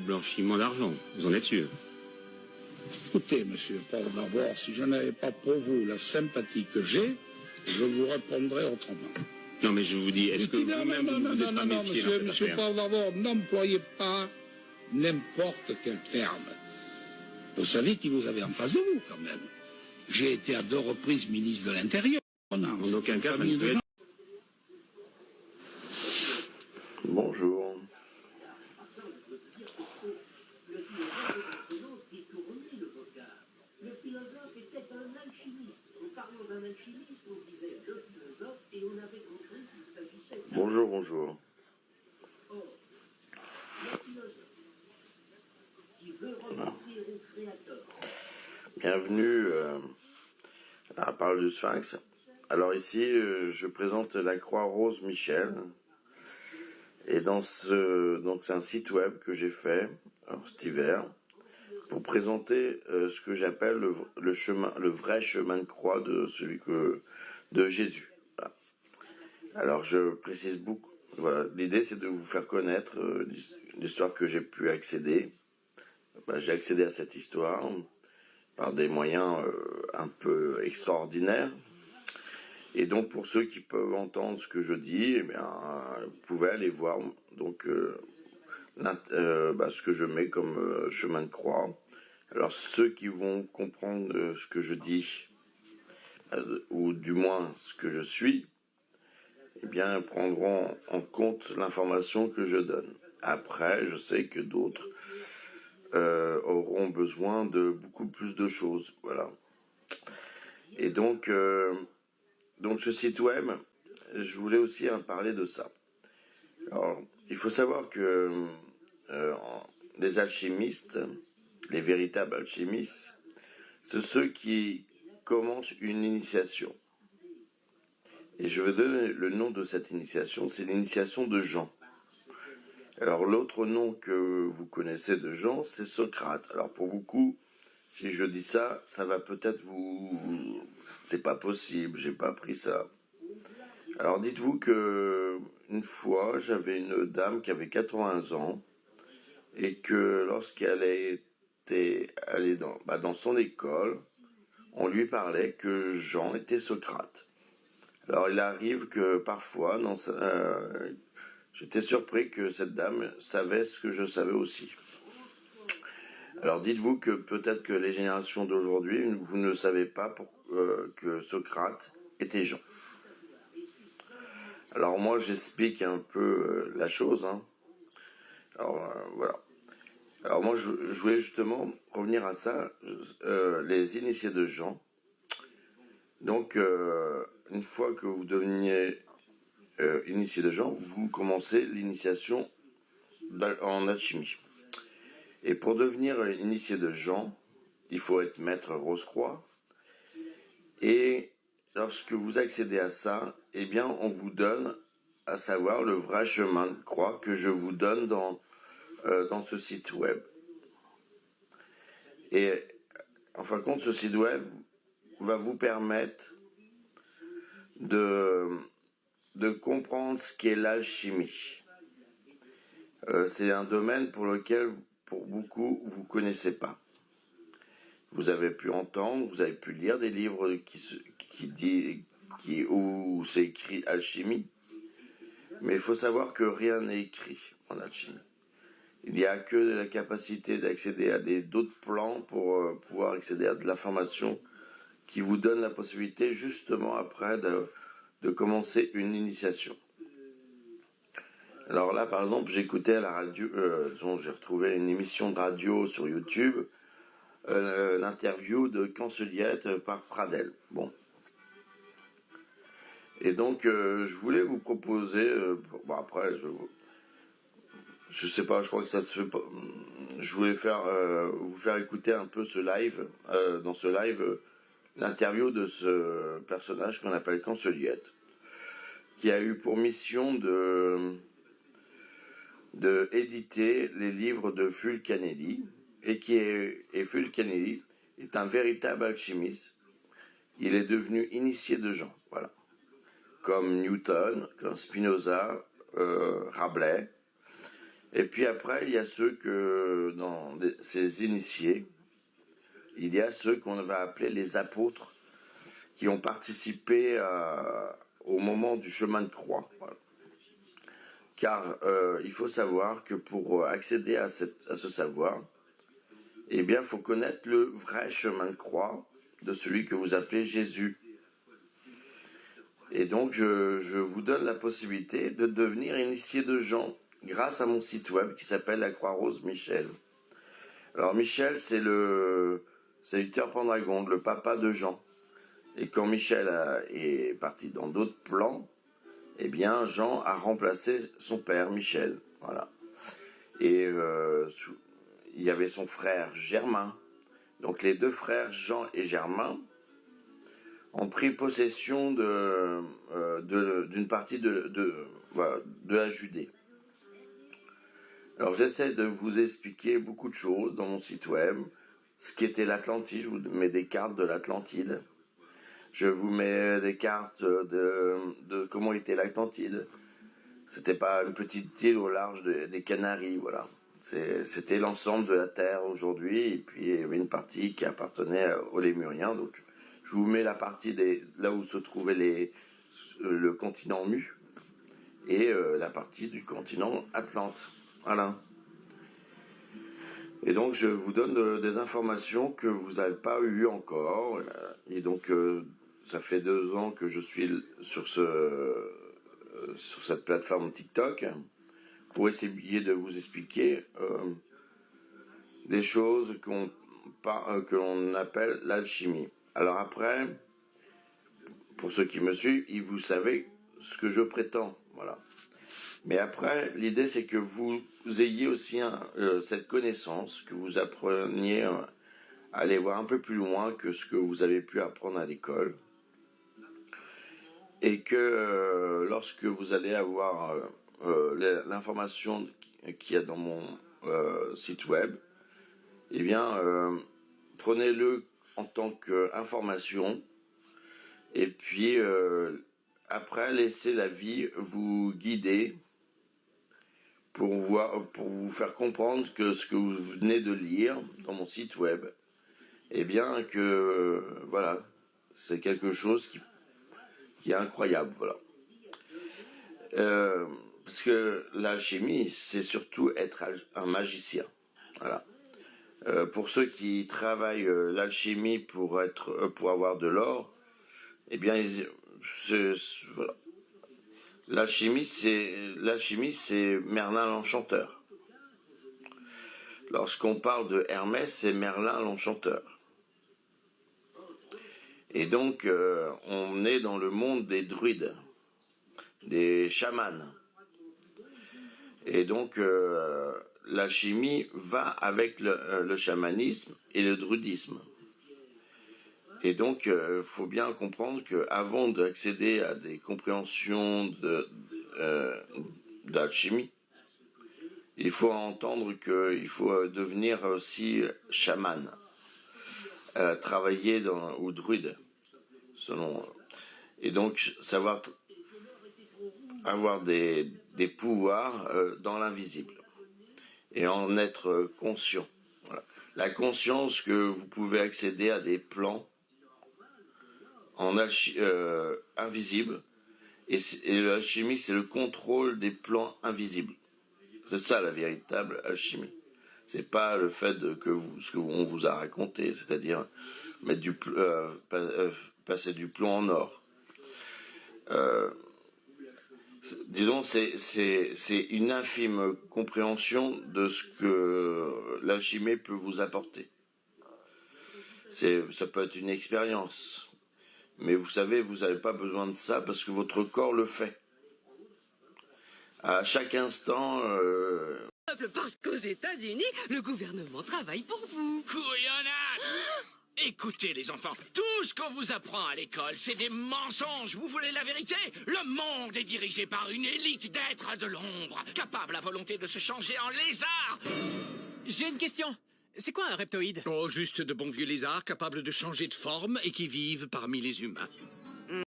blanchiment d'argent, vous en êtes sûr? Écoutez, monsieur Paul Navor, si je n'avais pas pour vous la sympathie que j'ai, je vous répondrais autrement. Non, mais je vous dis, est-ce que vous-même vous vous êtes pas méfié dans cette monsieur affaire? Paul Navor, n'employez pas n'importe quel terme. Vous savez qui vous avez en face de vous, quand même. J'ai été à 2 reprises ministre de l'Intérieur. En aucun cas, ça ne peut être... Bonjour. Le philosophe était un alchimiste. En parlant d'un alchimiste, on disait le philosophe et on avait compris qu'il s'agissait... Bonjour, bonjour. Or, le philosophe qui veut remonter au Créateur. Bienvenue à la parole du Sphinx. Alors ici, je présente la Croix-Rose Michel. Et donc c'est un site web que j'ai fait cet hiver pour présenter ce que j'appelle le vrai chemin de croix de de Jésus. Voilà. Alors je précise beaucoup. Voilà, l'idée c'est de vous faire connaître l'histoire que j'ai pu accéder. J'ai accédé à cette histoire par des moyens un peu extraordinaires. Et donc pour ceux qui peuvent entendre ce que je dis, eh bien, vous pouvez aller voir donc ce que je mets comme chemin de croix. Alors ceux qui vont comprendre ce que je dis, ou du moins ce que je suis, eh bien prendront en compte l'information que je donne. Après, je sais que d'autres auront besoin de beaucoup plus de choses, voilà. Et donc ce site web, je voulais aussi parler de ça. Alors, il faut savoir que les alchimistes, les véritables alchimistes, c'est ceux qui commencent une initiation. Et je vais donner le nom de cette initiation, c'est l'initiation de Jean. Alors l'autre nom que vous connaissez de Jean, c'est Socrate. Alors pour beaucoup, si je dis ça, ça va peut-être vous... C'est pas possible, j'ai pas appris ça. Alors dites-vous que une fois, j'avais une dame qui avait 80 ans et que lorsqu'elle était allée dans son école, on lui parlait que Jean était Socrate. Alors il arrive que parfois, j'étais surpris que cette dame savait ce que je savais aussi. Alors dites-vous que peut-être que les générations d'aujourd'hui, vous ne savez pas que Socrate était Jean. Alors moi j'explique un peu la chose. Alors voilà. Alors moi je voulais justement revenir à ça, les initiés de Jean. Donc une fois que vous deveniez initié de Jean, vous commencez l'initiation en alchimie. Et pour devenir initié de Jean, il faut être maître Rose-Croix. Et lorsque vous accédez à ça, eh bien, on vous donne à savoir le vrai chemin de croix que je vous donne dans ce site web. Et en fin de compte, ce site web va vous permettre de comprendre ce qu'est l'alchimie. C'est un domaine pour lequel, pour beaucoup, vous connaissez pas. Vous avez pu entendre, vous avez pu lire des livres où c'est écrit alchimie, mais il faut savoir que rien n'est écrit en alchimie. Il n'y a que la capacité d'accéder à d'autres plans pour pouvoir accéder à de l'information qui vous donne la possibilité justement après de commencer une initiation. Alors là, par exemple, j'écoutais à la radio, j'ai retrouvé une émission de radio sur YouTube, l'interview de Cancelliette par Pradel. Bon. Et donc, je voulais vous proposer, après, je sais pas, je crois que ça se fait pas. Je voulais vous faire écouter un peu ce live, dans ce live, l'interview de ce personnage qu'on appelle Cancelliette, qui a eu pour mission de éditer les livres de Fulcanelli, et Fulcanelli est un véritable alchimiste. Il est devenu initié de Jean, voilà. Comme Newton, comme Spinoza, Rabelais. Et puis après, il y a ceux que, ces initiés, il y a ceux qu'on va appeler les apôtres, qui ont participé au moment du chemin de croix. Voilà. Car il faut savoir que pour accéder à ce savoir, eh bien, il faut connaître le vrai chemin de croix de celui que vous appelez Jésus. Et donc, je vous donne la possibilité de devenir initié de Jean grâce à mon site web qui s'appelle La Croix-Rose Michel. Alors, Michel, c'est le Victor Pendragon, le papa de Jean. Et quand Michel est parti dans d'autres plans, eh bien, Jean a remplacé son père, Michel. Voilà. Et il y avait son frère Germain. Donc, les deux frères, Jean et Germain, ont pris possession d'une partie de la Judée. Alors, j'essaie de vous expliquer beaucoup de choses dans mon site web. Ce qui était l'Atlantide, je vous mets des cartes de l'Atlantide. Je vous mets des cartes de comment était l'Atlantide. C'était pas une petite île au large des Canaries, voilà. C'était l'ensemble de la Terre aujourd'hui, et puis il y avait une partie qui appartenait aux Lémuriens. Donc, je vous mets la partie là où se trouvait le continent Mu, et la partie du continent Atlante. Voilà. Et donc, je vous donne des informations que vous n'avez pas eues encore. Et donc, ça fait 2 ans que je suis sur cette plateforme TikTok pour essayer de vous expliquer des choses que l'on appelle l'alchimie. Alors après, pour ceux qui me suivent, vous savez ce que je prétends. Voilà. Mais après, l'idée, c'est que vous ayez aussi cette connaissance, que vous appreniez à aller voir un peu plus loin que ce que vous avez pu apprendre à l'école. Et que lorsque vous allez avoir l'information qu'il y a dans mon site web, eh bien, prenez-le en tant qu'information, et puis après, laissez la vie vous guider pour vous faire comprendre que ce que vous venez de lire dans mon site web, eh bien que voilà, c'est quelque chose qui est incroyable, voilà. Parce que l'alchimie, c'est surtout être un magicien, voilà. Pour ceux qui travaillent l'alchimie pour avoir de l'or, eh bien, voilà. L'alchimie, c'est Merlin l'Enchanteur. Lorsqu'on parle de Hermès, c'est Merlin l'Enchanteur. Et donc, on est dans le monde des druides, des chamans. Et donc, l'alchimie va avec le chamanisme et le druidisme. Et donc, faut bien comprendre qu'avant d'accéder à des compréhensions d'alchimie, il faut entendre qu'il faut devenir aussi chaman, travailler ou druide, et donc savoir avoir des pouvoirs dans l'invisible et en être conscient. Voilà. La conscience que vous pouvez accéder à des plans invisibles, et l'alchimie, c'est le contrôle des plans invisibles. C'est ça la véritable alchimie. C'est pas le fait ce qu'on vous a raconté, c'est-à-dire mettre passer du plomb en or. Disons, c'est une infime compréhension de ce que l'alchimie peut vous apporter. Ça peut être une expérience. Mais vous savez, vous n'avez pas besoin de ça parce que votre corps le fait. À chaque instant... Parce qu'aux États-Unis, le gouvernement travaille pour vous. Couillonnade! Écoutez les enfants, tout ce qu'on vous apprend à l'école, c'est des mensonges. Vous voulez la vérité? Le monde est dirigé par une élite d'êtres de l'ombre, capable à volonté de se changer en lézard. J'ai une question. C'est quoi un reptoïde? Oh, juste de bons vieux lézards capables de changer de forme et qui vivent parmi les humains.